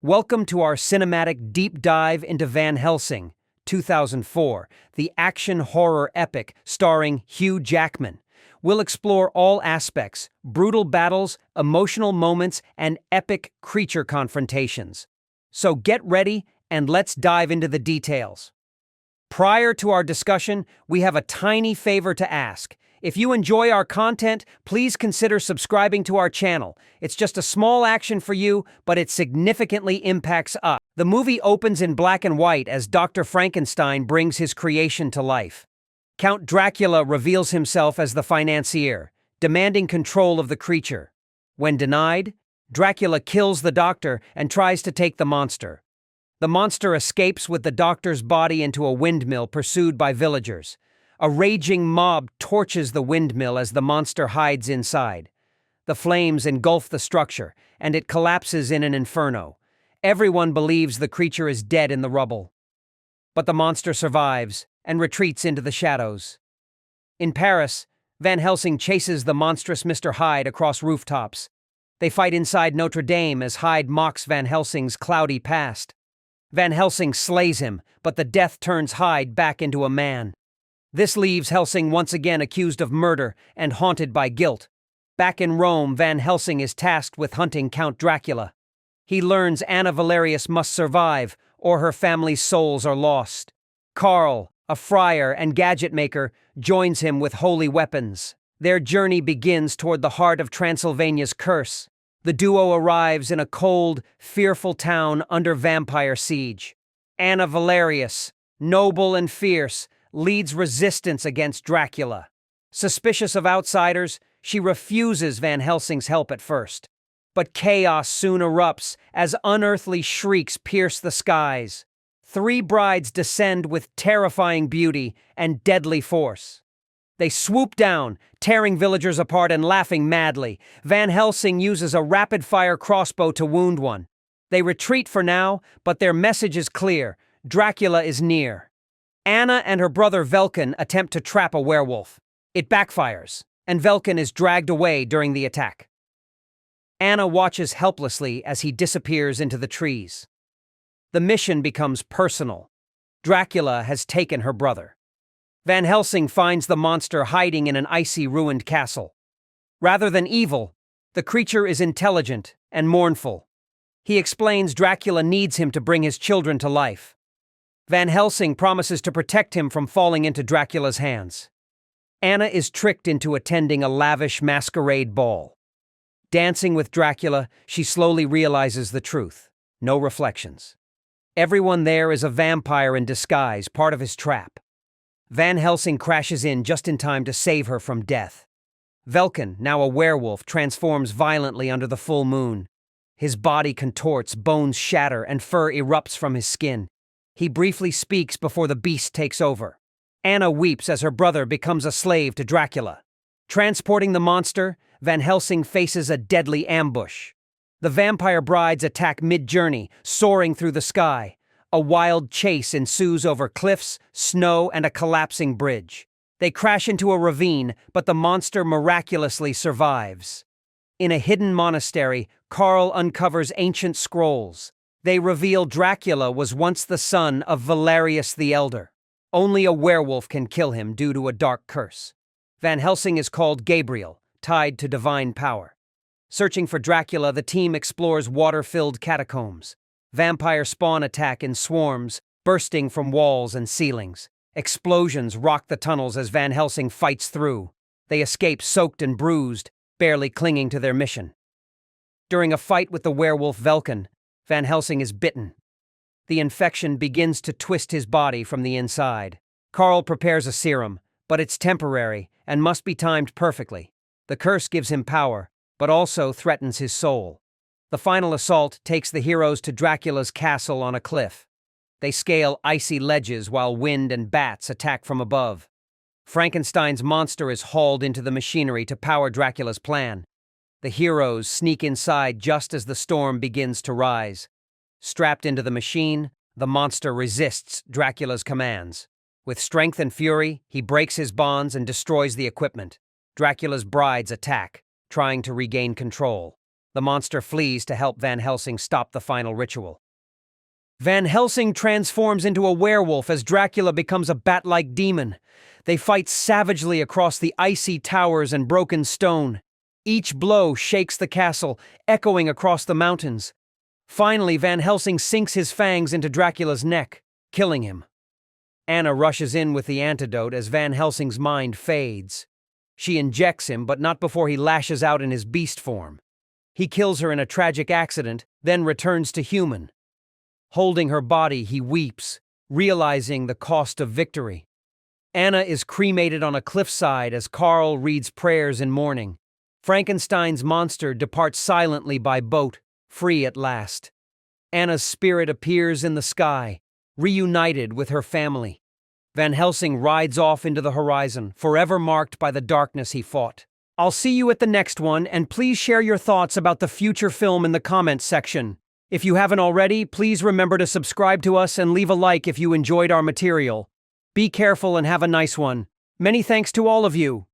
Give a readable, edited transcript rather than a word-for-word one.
Welcome to our cinematic deep dive into Van Helsing, 2004, the action horror epic starring Hugh Jackman. We'll explore all aspects: brutal battles, emotional moments, and epic creature confrontations. So get ready and let's dive into the details. Prior to our discussion, we have a tiny favor to ask. If you enjoy our content, please consider subscribing to our channel. It's just a small action for you, but it significantly impacts us. The movie opens in black and white as Dr. Frankenstein brings his creation to life. Count Dracula reveals himself as the financier, demanding control of the creature. When denied, Dracula kills the doctor and tries to take the monster. The monster escapes with the doctor's body into a windmill pursued by villagers. A raging mob torches the windmill as the monster hides inside. The flames engulf the structure, and it collapses in an inferno. Everyone believes the creature is dead in the rubble. But the monster survives and retreats into the shadows. In Paris, Van Helsing chases the monstrous Mr. Hyde across rooftops. They fight inside Notre Dame as Hyde mocks Van Helsing's cloudy past. Van Helsing slays him, but the death turns Hyde back into a man. This leaves Helsing once again accused of murder and haunted by guilt. Back in Rome, Van Helsing is tasked with hunting Count Dracula. He learns Anna Valerius must survive, or her family's souls are lost. Karl, a friar and gadget maker, joins him with holy weapons. Their journey begins toward the heart of Transylvania's curse. The duo arrives in a cold, fearful town under vampire siege. Anna Valerius, noble and fierce, leads resistance against Dracula. Suspicious of outsiders, she refuses Van Helsing's help at first. But chaos soon erupts as unearthly shrieks pierce the skies. Three brides descend with terrifying beauty and deadly force. They swoop down, tearing villagers apart and laughing madly. Van Helsing uses a rapid-fire crossbow to wound one. They retreat for now, but their message is clear: Dracula is near. Anna and her brother Velkin attempt to trap a werewolf. It backfires, and Velkin is dragged away during the attack. Anna watches helplessly as he disappears into the trees. The mission becomes personal. Dracula has taken her brother. Van Helsing finds the monster hiding in an icy, ruined castle. Rather than evil, the creature is intelligent and mournful. He explains Dracula needs him to bring his children to life. Van Helsing promises to protect him from falling into Dracula's hands. Anna is tricked into attending a lavish masquerade ball. Dancing with Dracula, she slowly realizes the truth. No reflections. Everyone there is a vampire in disguise, part of his trap. Van Helsing crashes in just in time to save her from death. Velkin, now a werewolf, transforms violently under the full moon. His body contorts, bones shatter, and fur erupts from his skin. He briefly speaks before the beast takes over. Anna weeps as her brother becomes a slave to Dracula. Transporting the monster, Van Helsing faces a deadly ambush. The vampire brides attack mid-journey, soaring through the sky. A wild chase ensues over cliffs, snow, and a collapsing bridge. They crash into a ravine, but the monster miraculously survives. In a hidden monastery, Karl uncovers ancient scrolls. They reveal Dracula was once the son of Valerius the Elder. Only a werewolf can kill him due to a dark curse. Van Helsing is called Gabriel, tied to divine power. Searching for Dracula, the team explores water-filled catacombs. Vampire spawn attack in swarms, bursting from walls and ceilings. Explosions rock the tunnels as Van Helsing fights through. They escape soaked and bruised, barely clinging to their mission. During a fight with the werewolf Velkin, Van Helsing is bitten. The infection begins to twist his body from the inside. Karl prepares a serum, but it's temporary and must be timed perfectly. The curse gives him power, but also threatens his soul. The final assault takes the heroes to Dracula's castle on a cliff. They scale icy ledges while wind and bats attack from above. Frankenstein's monster is hauled into the machinery to power Dracula's plan. The heroes sneak inside just as the storm begins to rise. Strapped into the machine, the monster resists Dracula's commands. With strength and fury, he breaks his bonds and destroys the equipment. Dracula's brides attack, trying to regain control. The monster flees to help Van Helsing stop the final ritual. Van Helsing transforms into a werewolf as Dracula becomes a bat-like demon. They fight savagely across the icy towers and broken stone. Each blow shakes the castle, echoing across the mountains. Finally, Van Helsing sinks his fangs into Dracula's neck, killing him. Anna rushes in with the antidote as Van Helsing's mind fades. She injects him, but not before he lashes out in his beast form. He kills her in a tragic accident, then returns to human. Holding her body, he weeps, realizing the cost of victory. Anna is cremated on a cliffside as Carl reads prayers in mourning. Frankenstein's monster departs silently by boat, free at last. Anna's spirit appears in the sky, reunited with her family. Van Helsing rides off into the horizon, forever marked by the darkness he fought. I'll see you at the next one, and please share your thoughts about the future film in the comments section. If you haven't already, please remember to subscribe to us and leave a like if you enjoyed our material. Be careful and have a nice one. Many thanks to all of you.